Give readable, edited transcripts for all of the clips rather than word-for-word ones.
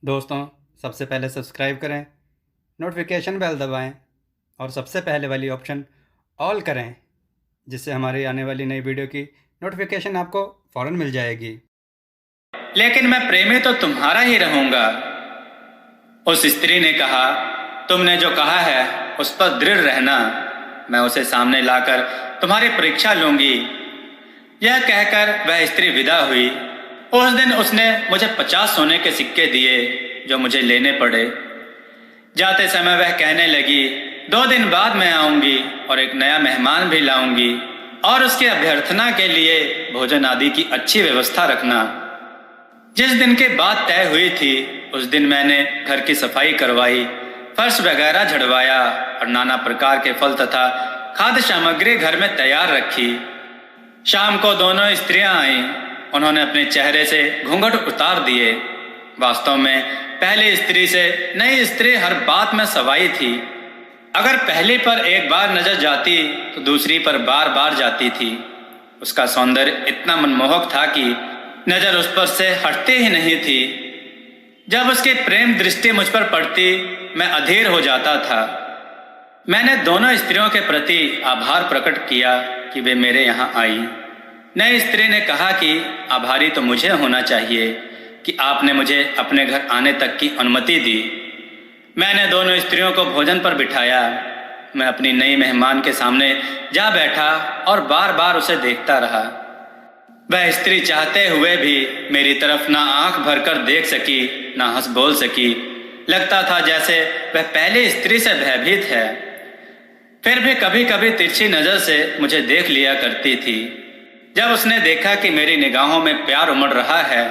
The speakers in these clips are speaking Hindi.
दोस्तों, सबसे पहले सब्सक्राइब करें, नोटिफिकेशन बेल दबाएं और सबसे पहले वाली ऑप्शन ऑल करें, जिससे हमारी आने वाली नई वीडियो की नोटिफिकेशन आपको फ़ौरन मिल जाएगी। लेकिन मैं प्रेमी तो तुम्हारा ही रहूंगा। उस स्त्री ने कहा, तुमने जो कहा है उस पर दृढ़ रहना। मैं उसे सामने लाकर तुम्हारी परीक्षा लूंगी। यह कहकर वह स्त्री विदा हुई। उस दिन उसने मुझे 50 सोने के सिक्के दिए जो मुझे लेने पड़े। जाते समय वह कहने लगी, 2 दिन बाद मैं आऊंगी और एक नया मेहमान भी लाऊंगी और उसकी अभ्यर्थना के लिए भोजन आदि की अच्छी व्यवस्था रखना। जिस दिन की बात तय हुई थी उस दिन मैंने घर की सफाई करवाई, फर्श वगैरह झड़वाया और नाना प्रकार के फल तथा खाद्य सामग्री घर में तैयार रखी। शाम को दोनों स्त्रियां आईं। उन्होंने अपने चेहरे से घूंघट उतार दिए। वास्तव में पहली स्त्री से नई स्त्री हर बात में सवाई थी। अगर पहली पर एक बार नजर जाती तो दूसरी पर बार बार जाती थी। उसका सौंदर्य इतना मनमोहक था कि नजर उस पर से हटती ही नहीं थी। जब उसकी प्रेम दृष्टि मुझ पर पड़ती मैं अधीर हो जाता था। मैंने दोनों स्त्रियों के प्रति आभार प्रकट किया कि वे मेरे यहाँ आई। नई स्त्री ने कहा कि आभारी तो मुझे होना चाहिए कि आपने मुझे अपने घर आने तक की अनुमति दी। मैंने दोनों स्त्रियों को भोजन पर बिठाया। मैं अपनी नई मेहमान के सामने जा बैठा और बार बार उसे देखता रहा। वह स्त्री चाहते हुए भी मेरी तरफ ना आंख भरकर देख सकी, ना हंस बोल सकी। लगता था जैसे वह पहली स्त्री से भयभीत है। फिर भी कभी कभी तिरछी नजर से मुझे देख लिया करती थी। जब उसने देखा कि मेरी निगाहों में प्यार उमड़ रहा है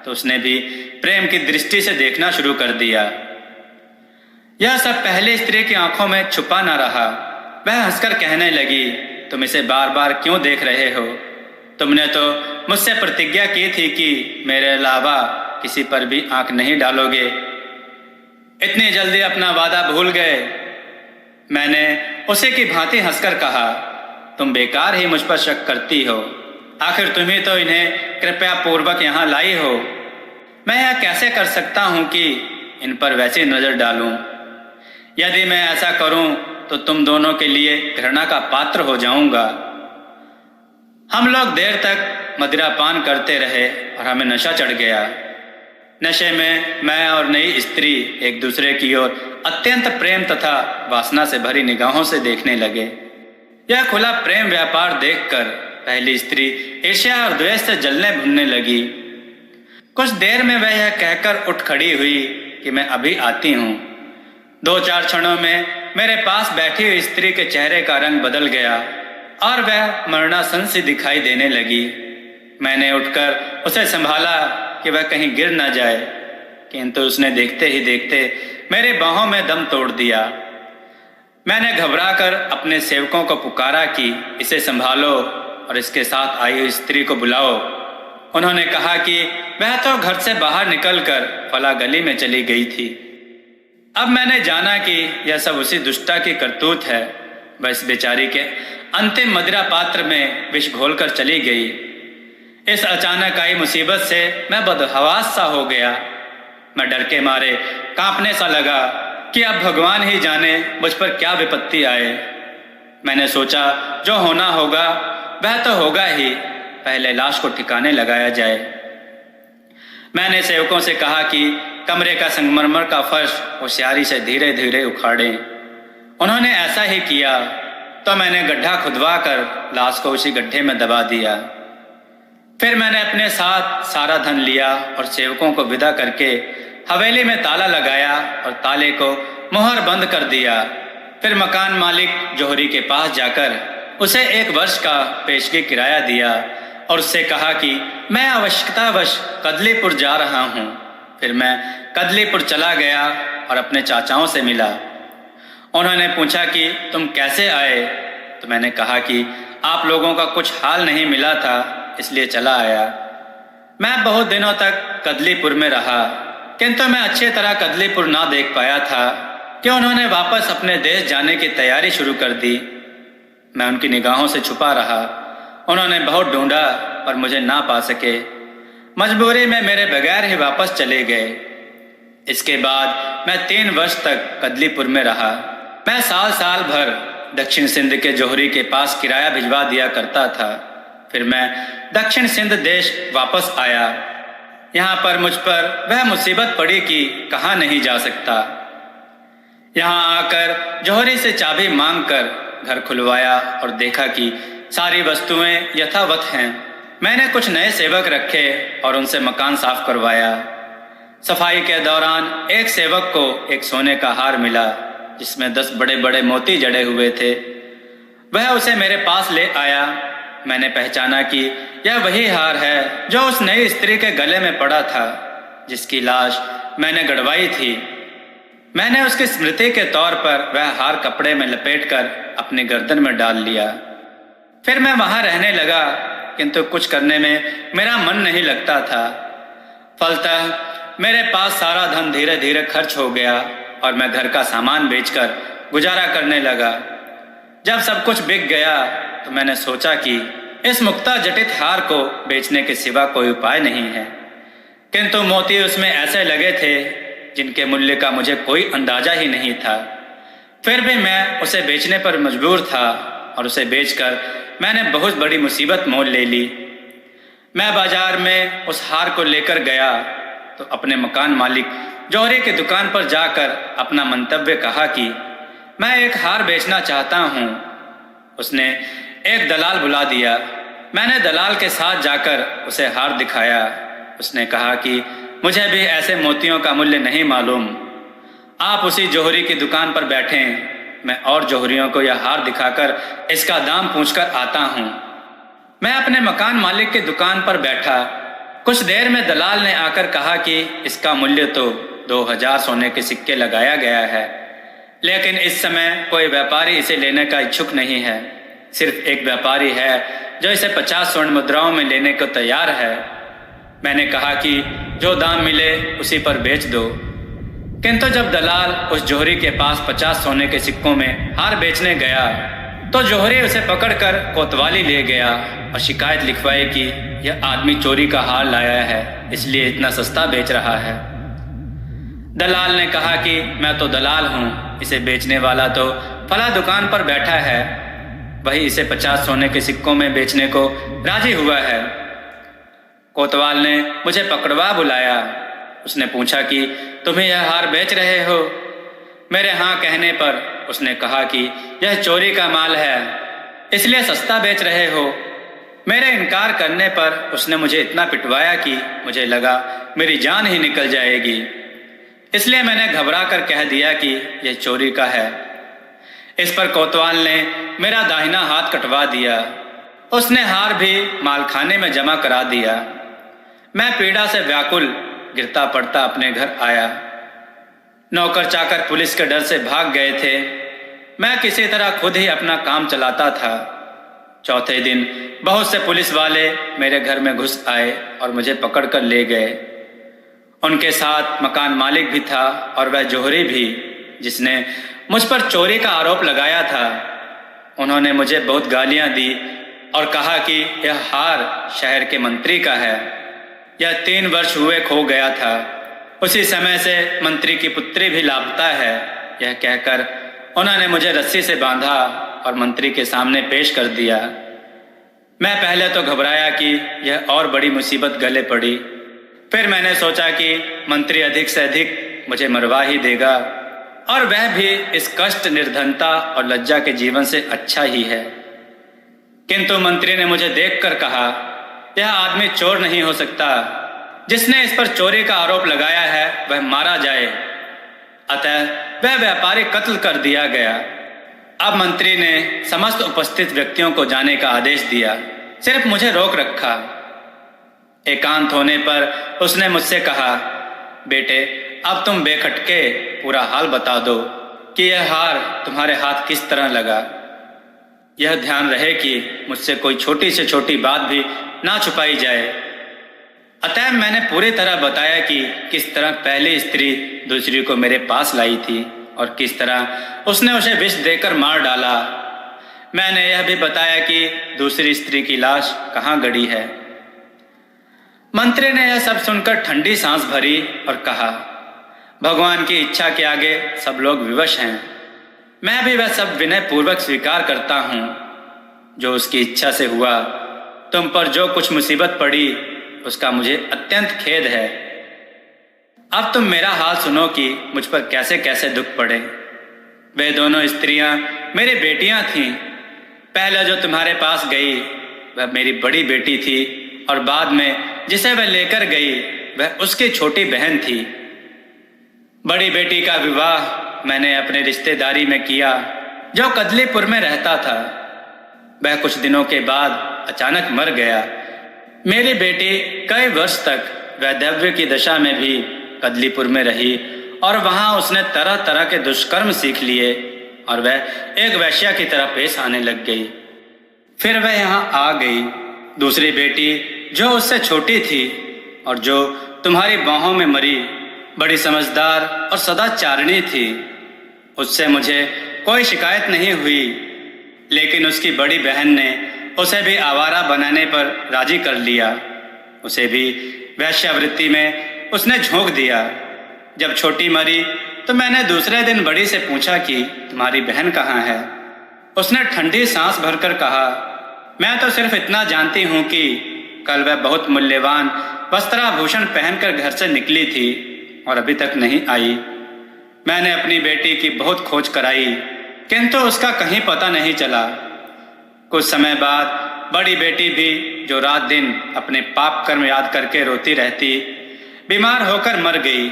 तो उसने भी प्रेम की दृष्टि से देखना शुरू कर दिया। यह सब पहली स्त्री की आंखों में छुपा न रहा। वह हंसकर कहने लगी, तुम इसे बार बार क्यों देख रहे हो? तुमने तो मुझसे प्रतिज्ञा की थी कि मेरे अलावा किसी पर भी आंख नहीं डालोगे। इतनी जल्दी अपना वादा भूल गए? मैंने उसे की भांति हंसकर कहा, तुम बेकार ही मुझ पर शक करती हो। आखिर तुम ही तो इन्हें कृपया पूर्वक यहाँ लाई हो। मैं यह कैसे कर सकता हूँ कि इन पर वैसी नजर डालूं? यदि मैं ऐसा करूं तो तुम दोनों के लिए घृणा का पात्र हो जाऊंगा। हम लोग देर तक मदिरा पान करते रहे और हमें नशा चढ़ गया। नशे में मैं और नई स्त्री एक दूसरे की ओर अत्यंत प्रेम तथा वासना से भरी निगाहों से देखने लगे। यह खुला प्रेम व्यापार देखकर पहली स्त्री ईर्ष्या और द्वेष से जलने भुनने लगी। कुछ देर में वह यह कहकर उठ खड़ी हुई कि मैं अभी आती हूँ। 2-4 क्षणों में मेरे पास बैठी हुई स्त्री के चेहरे का रंग बदल गया और वह मरणासन सी दिखाई देने लगी। मैंने उठकर उसे संभाला कि वह कहीं गिर न जाए, किंतु उसने देखते ही देखते मेरे बाहों में दम तोड़ दिया। मैंने घबराकर अपने सेवकों को पुकारा कि इसे संभालो और इसके साथ आई हुई स्त्री को बुलाओ। उन्होंने कहा कि वह तो घर से बाहर निकलकर फला गली में चली गई थी। अब मैंने जाना कि यह सब उसी दुष्टा की करतूत है। वह इस बेचारी के अंतिम मदिरा पात्र में विष घोलकर चली गई। इस अचानक आई मुसीबत से मैं बदहवास सा हो गया। मैं डर के मारे कांपने सा लगा कि अब भगवान ही जाने मुझ पर क्या विपत्ति आए। मैंने सोचा जो होना होगा वह तो होगा ही, पहले लाश को ठिकाने लगाया जाए। मैंने सेवकों से कहा कि कमरे का संगमरमर का फर्श होशियारी से धीरे धीरे उखाड़ें। उन्होंने ऐसा ही किया तो मैंने गड्ढा खुदवा कर लाश को उसी गड्ढे में दबा दिया। फिर मैंने अपने साथ सारा धन लिया और सेवकों को विदा करके हवेली में ताला लगाया और ताले को मुहर बंद कर दिया। फिर मकान मालिक जौहरी के पास जाकर उसे 1 वर्ष का पेशगी किराया दिया और उससे कहा कि मैं आवश्यकतावश कदलीपुर जा रहा हूँ। फिर मैं कदलीपुर चला गया और अपने चाचाओं से मिला। उन्होंने पूछा कि तुम कैसे आए? तो मैंने कहा कि आप लोगों का कुछ हाल नहीं मिला था, इसलिए चला आया। मैं बहुत दिनों तक कदलीपुर में रहा, किंतु मैं अच्छी तरह कदलीपुर ना देख पाया था कि उन्होंने वापस अपने देश जाने की तैयारी शुरू कर दी। मैं उनकी निगाहों से छुपा रहा। उन्होंने बहुत ढूंढा पर मुझे ना पा सके। मजबूरी में मेरे बगैर ही वापस चले गए। इसके बाद मैं 3 वर्ष तक कदलीपुर में रहा। मैं साल साल भर दक्षिण सिंध के जौहरी के पास किराया भिजवा दिया करता था। फिर मैं दक्षिण सिंध देश वापस आया। यहाँ पर मुझ पर वह मुसीबत पड़ी कि कहा नहीं जा सकता। यहाँ आकर जौहरी से चाबी मांगकर घर खुलवाया और देखा कि सारी वस्तुएं यथावत हैं। मैंने कुछ नए सेवक रखे और उनसे मकान साफ करवाया। सफाई के दौरान एक सेवक को एक सोने का हार मिला जिसमें 10 बड़े बड़े मोती जड़े हुए थे। वह उसे मेरे पास ले आया। मैंने पहचाना कि यह वही हार है जो उस नई स्त्री के गले में पड़ा था जिसकी लाश मैंने गड़वाई थी। मैंने उसकी स्मृति के तौर पर वह हार कपड़े में लपेटकर अपनी गर्दन में डाल लिया। फिर मैं वहां रहने लगा, किंतु कुछ करने में मेरा मन नहीं लगता था। फलतः मेरे पास सारा धन धीरे धीरे खर्च हो गया और मैं घर का सामान बेचकर गुजारा करने लगा। जब सब कुछ बिक गया तो मैंने सोचा कि इस मुक्ता जटित हार को बेचने के सिवा कोई उपाय नहीं है, किंतु मोती उसमें ऐसे लगे थे जिनके मूल्य का मुझे कोई अंदाजा ही नहीं था। फिर भी मैं उसे बेचने पर मजबूर था और उसे बेचकर मैंने बहुत बड़ी मुसीबत मोल ले ली। मैं बाजार में उस हार को लेकर गया तो अपने मकान मालिक जौहरी की दुकान पर जाकर अपना मंतव्य कहा कि मैं एक हार बेचना चाहता हूँ। उसने एक दलाल बुला दिया। मैंने दलाल के साथ जाकर उसे हार दिखाया। उसने कहा कि मुझे भी ऐसे मोतियों का मूल्य नहीं मालूम, आप उसी जौहरी की दुकान पर बैठें, मैं और जौहरियों को यह हार दिखाकर इसका दाम पूछकर आता हूँ। मैं अपने मकान मालिक की दुकान पर बैठा। कुछ देर में दलाल ने आकर कहा कि इसका मूल्य तो 2000 सोने के सिक्के लगाया गया है, लेकिन इस समय कोई व्यापारी इसे लेने का इच्छुक नहीं है। सिर्फ एक व्यापारी है जो इसे 50 स्वर्ण मुद्राओं में लेने को तैयार है। मैंने कहा कि जो दाम मिले उसी पर बेच दो, किंतु जब दलाल उस जौहरी के पास 50 सोने के सिक्कों में हार बेचने गया तो जौहरी उसे पकड़कर कोतवाली ले गया और शिकायत लिखवाई कि यह आदमी चोरी का हार लाया है, इसलिए इतना सस्ता बेच रहा है। दलाल ने कहा कि मैं तो दलाल हूँ, इसे बेचने वाला तो फला दुकान पर बैठा है, वही इसे 50 सोने के सिक्कों में बेचने को राजी हुआ है। कोतवाल ने मुझे पकड़वा बुलाया। उसने पूछा कि तुम्हें यह हार बेच रहे हो? मेरे हाँ कहने पर उसने कहा कि यह चोरी का माल है, इसलिए सस्ता बेच रहे हो। मेरे इनकार करने पर उसने मुझे इतना पिटवाया कि मुझे लगा मेरी जान ही निकल जाएगी, इसलिए मैंने घबरा कर कह दिया कि यह चोरी का है। इस पर कोतवाल ने मेरा दाहिना हाथ कटवा दिया। उसने हार भी मालखाने में जमा करा दिया। मैं पीड़ा से व्याकुल गिरता पड़ता अपने घर आया। नौकर चाकर पुलिस के डर से भाग गए थे। मैं किसी तरह खुद ही अपना काम चलाता था। चौथे दिन बहुत से पुलिस वाले मेरे घर में घुस आए और मुझे पकड़कर ले गए। उनके साथ मकान मालिक भी था और वह जौहरी भी, जिसने मुझ पर चोरी का आरोप लगाया था। उन्होंने मुझे बहुत गालियां दी और कहा कि यह हार शहर के मंत्री का है। यह 3 वर्ष हुए खो गया था। उसी समय से मंत्री की पुत्री भी लापता है। यह कहकर उन्होंने मुझे रस्सी से बांधा और मंत्री के सामने पेश कर दिया। मैं पहले तो घबराया कि यह और बड़ी मुसीबत गले पड़ी। फिर मैंने सोचा कि मंत्री अधिक से अधिक मुझे मरवा ही देगा और वह भी इस कष्ट, निर्धनता और लज्जा के जीवन से अच्छा ही है। किंतु मंत्री ने मुझे देखकर कहा, यह आदमी चोर नहीं हो सकता। जिसने इस पर चोरी का आरोप लगाया है वह मारा जाए। अतः वह व्यापारी कत्ल कर दिया गया। अब मंत्री ने समस्त उपस्थित व्यक्तियों को जाने का आदेश दिया, सिर्फ मुझे रोक रखा। एकांत होने पर उसने मुझसे कहा, बेटे अब तुम बेखटके पूरा हाल बता दो कि यह हार तुम्हारे हाथ किस तरह लगा। यह ध्यान रहे कि मुझसे कोई छोटी से छोटी बात भी ना छुपाई जाए। अतः मैंने पूरी तरह बताया कि किस तरह पहली स्त्री दूसरी को मेरे पास लाई थी और किस तरह उसने उसे विष देकर मार डाला। मैंने यह भी बताया कि दूसरी स्त्री की लाश कहाँ गड़ी है। मंत्री ने यह सब सुनकर ठंडी सांस भरी और कहा, भगवान की इच्छा के आगे सब लोग विवश हैं। मैं भी वह सब विनय पूर्वक स्वीकार करता हूँ जो उसकी इच्छा से हुआ। तुम पर जो कुछ मुसीबत पड़ी उसका मुझे अत्यंत खेद है। अब तुम मेरा हाल सुनो कि मुझ पर कैसे कैसे दुख पड़े। वे दोनों स्त्रियां मेरी बेटियां थीं। पहले जो तुम्हारे पास गई वह मेरी बड़ी बेटी थी और बाद में जिसे वह लेकर गई वह उसकी छोटी बहन थी। बड़ी बेटी का विवाह मैंने अपने रिश्तेदारी में किया जो कदलीपुर में रहता था। वह कुछ दिनों के बाद अचानक मर गया। मेरी बेटी कई वर्ष तक वैधव्य की दशा में भी कदलीपुर में रही और वहां उसने तरह तरह के दुष्कर्म सीख लिए और वह एक वैश्या की तरह पेश आने लग गई। फिर वह यहाँ आ गई। दूसरी बेटी जो उससे छोटी थी और जो तुम्हारी बाहों में मरी, बड़ी समझदार और सदाचारिणी थी। उससे मुझे कोई शिकायत नहीं हुई, लेकिन उसकी बड़ी बहन ने उसे भी आवारा बनाने पर राजी कर लिया। उसे भी वैश्यावृत्ति में उसने झोंक दिया। जब छोटी मरी तो मैंने दूसरे दिन बड़ी से पूछा कि तुम्हारी बहन कहाँ है। उसने ठंडी सांस भरकर कहा, मैं तो सिर्फ इतना जानती हूँ कि कल वह बहुत मूल्यवान वस्त्राभूषण पहनकर घर से निकली थी और अभी तक नहीं आई। मैंने अपनी बेटी की बहुत खोज कराई, किंतु उसका कहीं पता नहीं चला। कुछ समय बाद बड़ी बेटी भी, जो रात दिन अपने पाप कर्म याद करके रोती रहती, बीमार होकर मर गई।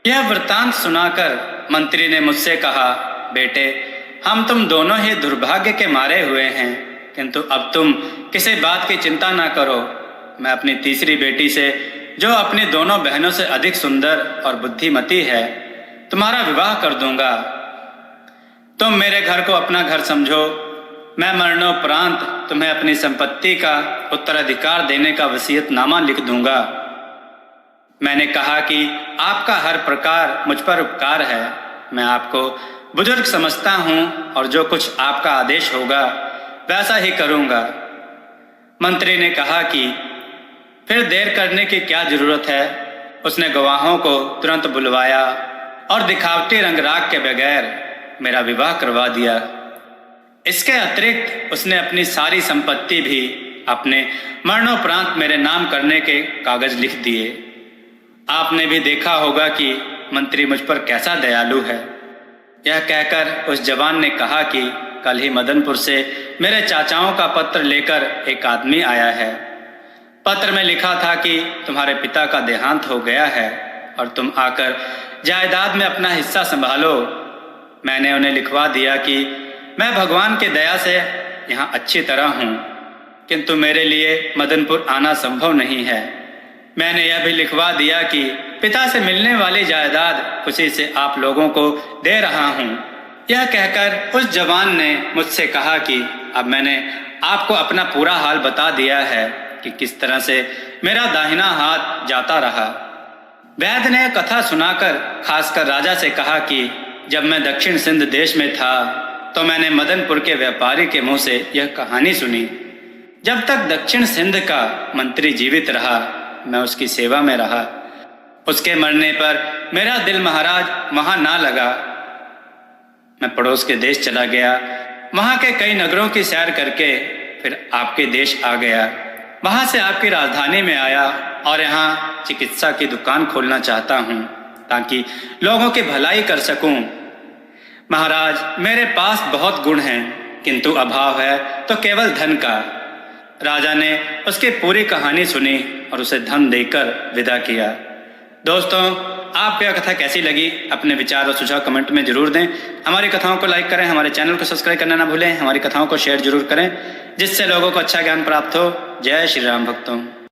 यह वृत्तांत सुनाकर मंत्री ने मुझसे कहा, बेटे, हम तुम दोनों ही दुर्भाग्य के मारे हुए हैं, किंतु अब तुम किसी बात की चिंता ना करो। मैं अपनी तीसरी बेटी से, जो अपनी दोनों बहनों से अधिक सुंदर और बुद्धिमती है, तुम्हारा विवाह कर दूंगा। तुम मेरे घर को अपना घर समझो। मैं मरणोपरांत तुम्हें अपनी संपत्ति का उत्तराधिकार देने का वसीयतनामा लिख दूंगा। मैंने कहा कि आपका हर प्रकार मुझ पर उपकार है। मैं आपको बुजुर्ग समझता हूँ और जो कुछ आपका आदेश होगा वैसा ही करूँगा। मंत्री ने कहा कि फिर देर करने की क्या जरूरत है। उसने गवाहों को तुरंत बुलवाया और दिखावटी रंगराग के बगैर मेरा विवाह करवा दिया। इसके अतिरिक्त उसने अपनी सारी संपत्ति भी अपने मरणोपरांत मेरे नाम करने के कागज लिख दिए। आपने भी देखा होगा कि मंत्री मुझ पर कैसा दयालु है। यह कहकर उस जवान ने कहा कि कल ही मदनपुर से मेरे चाचाओं का पत्र लेकर एक आदमी आया है। पत्र में लिखा था कि तुम्हारे पिता का देहांत हो गया है और तुम आकर जायदाद में अपना हिस्सा संभालो। मैंने उन्हें लिखवा दिया कि मैं भगवान की दया से यहाँ अच्छी तरह हूँ, किंतु मेरे लिए मदनपुर आना संभव नहीं है। मैंने यह भी लिखवा दिया कि पिता से मिलने वाली जायदाद खुशी से आप लोगों को दे रहा हूँ। यह कहकर उस जवान ने मुझसे कहा कि अब मैंने आपको अपना पूरा हाल बता दिया है कि किस तरह से मेरा दाहिना हाथ जाता रहा। वैद्य ने कथा सुनाकर खासकर राजा से कहा कि जब मैं दक्षिण सिंध देश में था तो मैंने मदनपुर के व्यापारी के मुंह से यह कहानी सुनी। जब तक दक्षिण सिंध का मंत्री जीवित रहा मैं उसकी सेवा में रहा। उसके मरने पर मेरा दिल महाराज वहां ना लगा। मैं पड़ोस के देश चला गया, वहां के कई नगरों की सैर करके फिर आपके देश आ गया। वहां से आपकी राजधानी में आया और यहाँ चिकित्सा की दुकान खोलना चाहता हूँ ताकि लोगों की भलाई कर सकूं। महाराज, मेरे पास बहुत गुण हैं, किंतु अभाव है तो केवल धन का। राजा ने उसकी पूरी कहानी सुनी और उसे धन देकर विदा किया। दोस्तों, आपको यह कथा कैसी लगी? अपने विचार और सुझाव कमेंट में जरूर दें। हमारी कथाओं को लाइक करें, हमारे चैनल को सब्सक्राइब करना ना भूलें, हमारी कथाओं को शेयर जरूर करें जिससे लोगों को अच्छा ज्ञान प्राप्त हो। जय श्री राम भक्तों।